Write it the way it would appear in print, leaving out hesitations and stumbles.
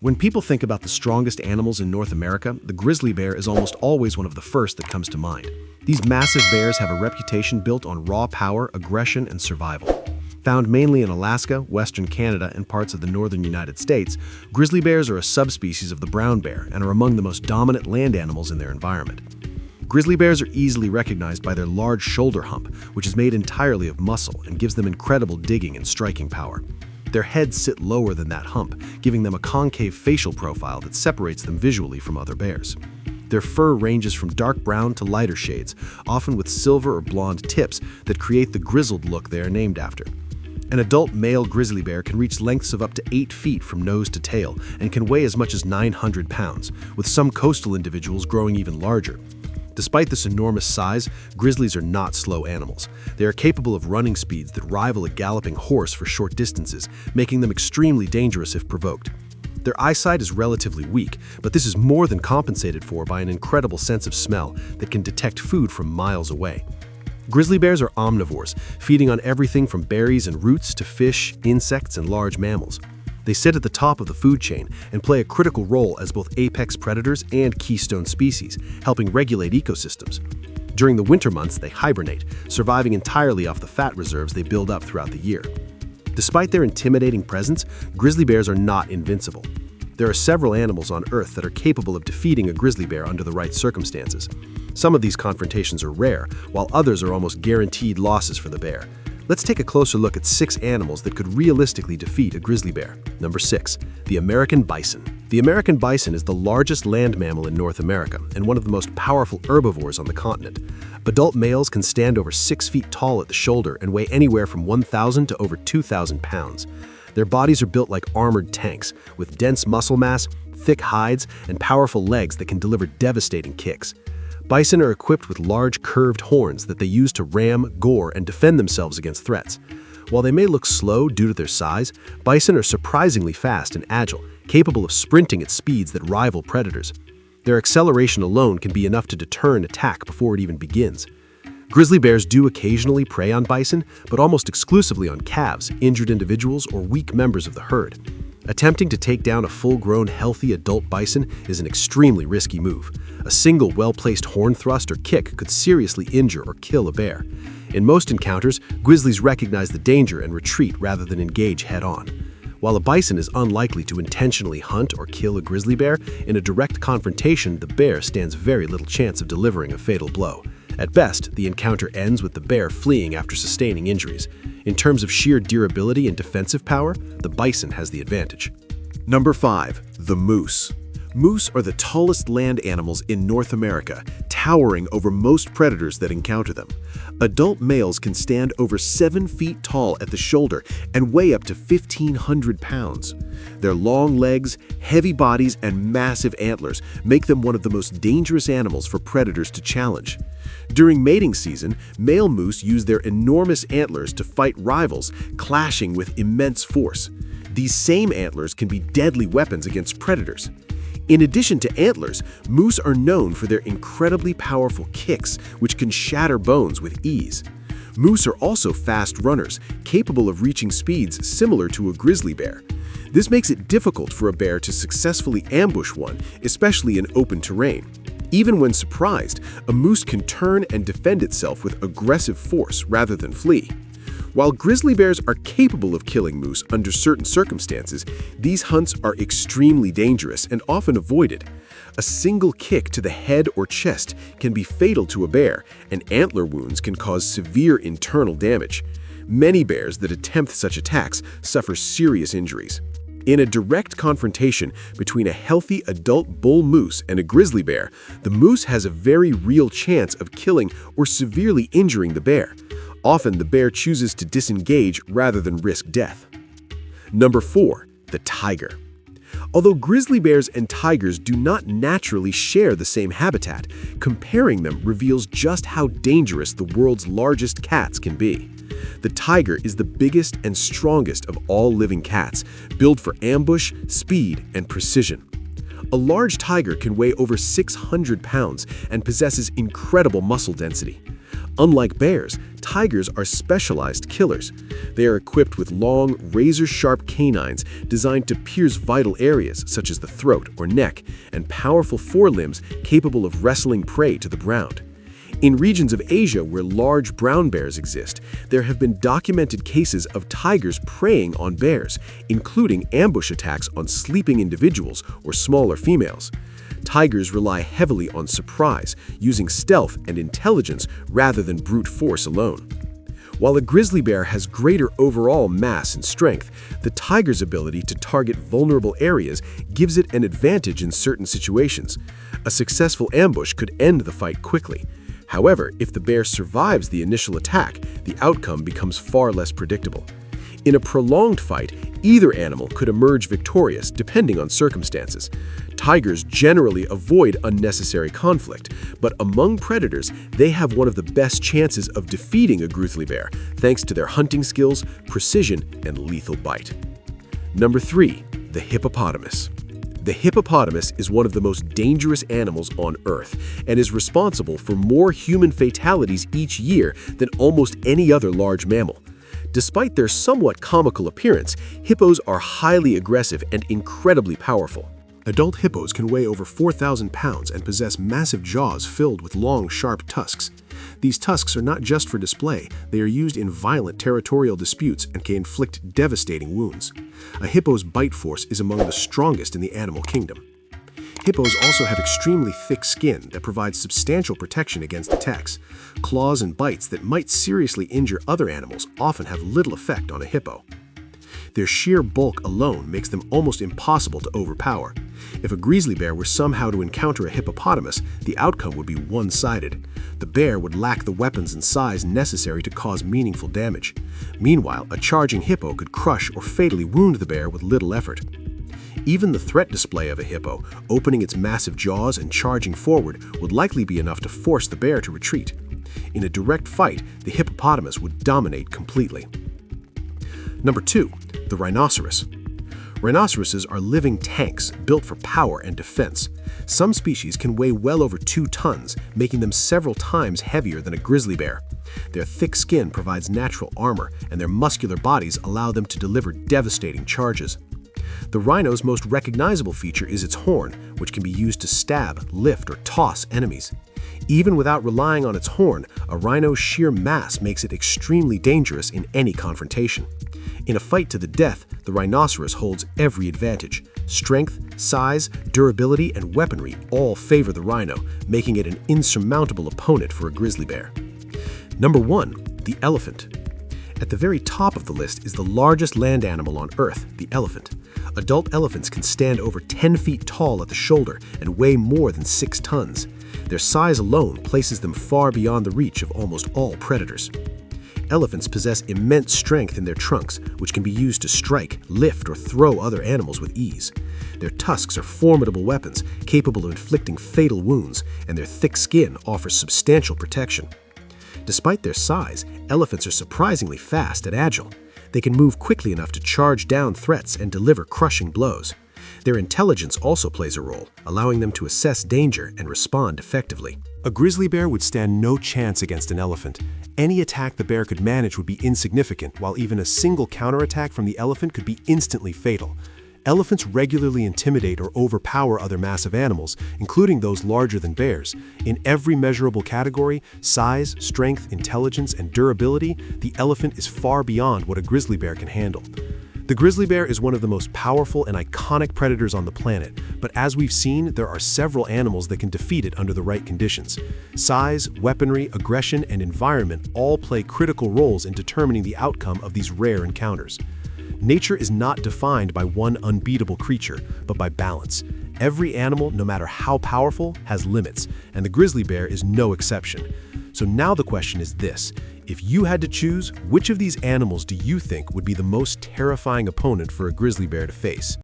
When people think about the strongest animals in North America, the grizzly bear is almost always one of the first that comes to mind. These massive bears have a reputation built on raw power, aggression, and survival. Found mainly in Alaska, Western Canada, and parts of the northern United States, grizzly bears are a subspecies of the brown bear and are among the most dominant land animals in their environment. Grizzly bears are easily recognized by their large shoulder hump, which is made entirely of muscle and gives them incredible digging and striking power. Their heads sit lower than that hump, giving them a concave facial profile that separates them visually from other bears. Their fur ranges from dark brown to lighter shades, often with silver or blonde tips that create the grizzled look they are named after. An adult male grizzly bear can reach lengths of up to 8 feet from nose to tail and can weigh as much as 900 pounds, with some coastal individuals growing even larger. Despite this enormous size, grizzlies are not slow animals. They are capable of running speeds that rival a galloping horse for short distances, making them extremely dangerous if provoked. Their eyesight is relatively weak, but this is more than compensated for by an incredible sense of smell that can detect food from miles away. Grizzly bears are omnivores, feeding on everything from berries and roots to fish, insects, and large mammals. They sit at the top of the food chain and play a critical role as both apex predators and keystone species, helping regulate ecosystems. During the winter months, they hibernate, surviving entirely off the fat reserves they build up throughout the year. Despite their intimidating presence, grizzly bears are not invincible. There are several animals on Earth that are capable of defeating a grizzly bear under the right circumstances. Some of these confrontations are rare, while others are almost guaranteed losses for the bear. Let's take a closer look at 6 animals that could realistically defeat a grizzly bear. Number 6, the American bison. The American bison is the largest land mammal in North America and one of the most powerful herbivores on the continent. Adult males can stand over 6 feet tall at the shoulder and weigh anywhere from 1,000 to over 2,000 pounds. Their bodies are built like armored tanks, with dense muscle mass, thick hides, and powerful legs that can deliver devastating kicks. Bison are equipped with large curved horns that they use to ram, gore, and defend themselves against threats. While they may look slow due to their size, bison are surprisingly fast and agile, capable of sprinting at speeds that rival predators. Their acceleration alone can be enough to deter an attack before it even begins. Grizzly bears do occasionally prey on bison, but almost exclusively on calves, injured individuals, or weak members of the herd. Attempting to take down a full-grown, healthy adult bison is an extremely risky move. A single well-placed horn thrust or kick could seriously injure or kill a bear. In most encounters, grizzlies recognize the danger and retreat rather than engage head-on. While a bison is unlikely to intentionally hunt or kill a grizzly bear, in a direct confrontation, the bear stands very little chance of delivering a fatal blow. At best, the encounter ends with the bear fleeing after sustaining injuries. In terms of sheer durability and defensive power, the bison has the advantage. Number 5, the moose. Moose are the tallest land animals in North America, towering over most predators that encounter them. Adult males can stand over 7 feet tall at the shoulder and weigh up to 1,500 pounds. Their long legs, heavy bodies, and massive antlers make them one of the most dangerous animals for predators to challenge. During mating season, male moose use their enormous antlers to fight rivals, clashing with immense force. These same antlers can be deadly weapons against predators. In addition to antlers, moose are known for their incredibly powerful kicks, which can shatter bones with ease. Moose are also fast runners, capable of reaching speeds similar to a grizzly bear. This makes it difficult for a bear to successfully ambush one, especially in open terrain. Even when surprised, a moose can turn and defend itself with aggressive force rather than flee. While grizzly bears are capable of killing moose under certain circumstances, these hunts are extremely dangerous and often avoided. A single kick to the head or chest can be fatal to a bear, and antler wounds can cause severe internal damage. Many bears that attempt such attacks suffer serious injuries. In a direct confrontation between a healthy adult bull moose and a grizzly bear, the moose has a very real chance of killing or severely injuring the bear. Often, the bear chooses to disengage rather than risk death. Number 4, the tiger. Although grizzly bears and tigers do not naturally share the same habitat, comparing them reveals just how dangerous the world's largest cats can be. The tiger is the biggest and strongest of all living cats, built for ambush, speed, and precision. A large tiger can weigh over 600 pounds and possesses incredible muscle density. Unlike bears, Tigers are specialized killers. They are equipped with long, razor-sharp canines designed to pierce vital areas such as the throat or neck, and powerful forelimbs capable of wrestling prey to the ground. In regions of Asia where large brown bears exist, there have been documented cases of tigers preying on bears, including ambush attacks on sleeping individuals or smaller females. Tigers rely heavily on surprise, using stealth and intelligence rather than brute force alone. While a grizzly bear has greater overall mass and strength, the tiger's ability to target vulnerable areas gives it an advantage in certain situations. A successful ambush could end the fight quickly. However, if the bear survives the initial attack, the outcome becomes far less predictable. In a prolonged fight, either animal could emerge victorious depending on circumstances. Tigers generally avoid unnecessary conflict, but among predators, they have one of the best chances of defeating a grizzly bear thanks to their hunting skills, precision, and lethal bite. Number 3. The hippopotamus. The hippopotamus is one of the most dangerous animals on Earth and is responsible for more human fatalities each year than almost any other large mammal. Despite their somewhat comical appearance, hippos are highly aggressive and incredibly powerful. Adult hippos can weigh over 4,000 pounds and possess massive jaws filled with long, sharp tusks. These tusks are not just for display, they are used in violent territorial disputes and can inflict devastating wounds. A hippo's bite force is among the strongest in the animal kingdom. Hippos also have extremely thick skin that provides substantial protection against attacks. Claws and bites that might seriously injure other animals often have little effect on a hippo. Their sheer bulk alone makes them almost impossible to overpower. If a grizzly bear were somehow to encounter a hippopotamus, the outcome would be one-sided. The bear would lack the weapons and size necessary to cause meaningful damage. Meanwhile, a charging hippo could crush or fatally wound the bear with little effort. Even the threat display of a hippo, opening its massive jaws and charging forward, would likely be enough to force the bear to retreat. In a direct fight, the hippopotamus would dominate completely. Number 2. The rhinoceros. Rhinoceroses are living tanks built for power and defense. Some species can weigh well over 2 tons, making them several times heavier than a grizzly bear. Their thick skin provides natural armor, and their muscular bodies allow them to deliver devastating charges. The rhino's most recognizable feature is its horn, which can be used to stab, lift, or toss enemies. Even without relying on its horn, a rhino's sheer mass makes it extremely dangerous in any confrontation. In a fight to the death, the rhinoceros holds every advantage. Strength, size, durability, and weaponry all favor the rhino, making it an insurmountable opponent for a grizzly bear. Number 1. The elephant. At the very top of the list is the largest land animal on Earth, the elephant. Adult elephants can stand over 10 feet tall at the shoulder and weigh more than 6 tons. Their size alone places them far beyond the reach of almost all predators. Elephants possess immense strength in their trunks, which can be used to strike, lift, or throw other animals with ease. Their tusks are formidable weapons, capable of inflicting fatal wounds, and their thick skin offers substantial protection. Despite their size, elephants are surprisingly fast and agile. They can move quickly enough to charge down threats and deliver crushing blows. Their intelligence also plays a role, allowing them to assess danger and respond effectively. A grizzly bear would stand no chance against an elephant. Any attack the bear could manage would be insignificant, while even a single counterattack from the elephant could be instantly fatal. Elephants regularly intimidate or overpower other massive animals, including those larger than bears. In every measurable category, size, strength, intelligence, and durability, the elephant is far beyond what a grizzly bear can handle. The grizzly bear is one of the most powerful and iconic predators on the planet, but as we've seen, there are several animals that can defeat it under the right conditions. Size, weaponry, aggression, and environment all play critical roles in determining the outcome of these rare encounters. Nature is not defined by one unbeatable creature, but by balance. Every animal, no matter how powerful, has limits, and the grizzly bear is no exception. So now the question is this: if you had to choose, which of these animals do you think would be the most terrifying opponent for a grizzly bear to face?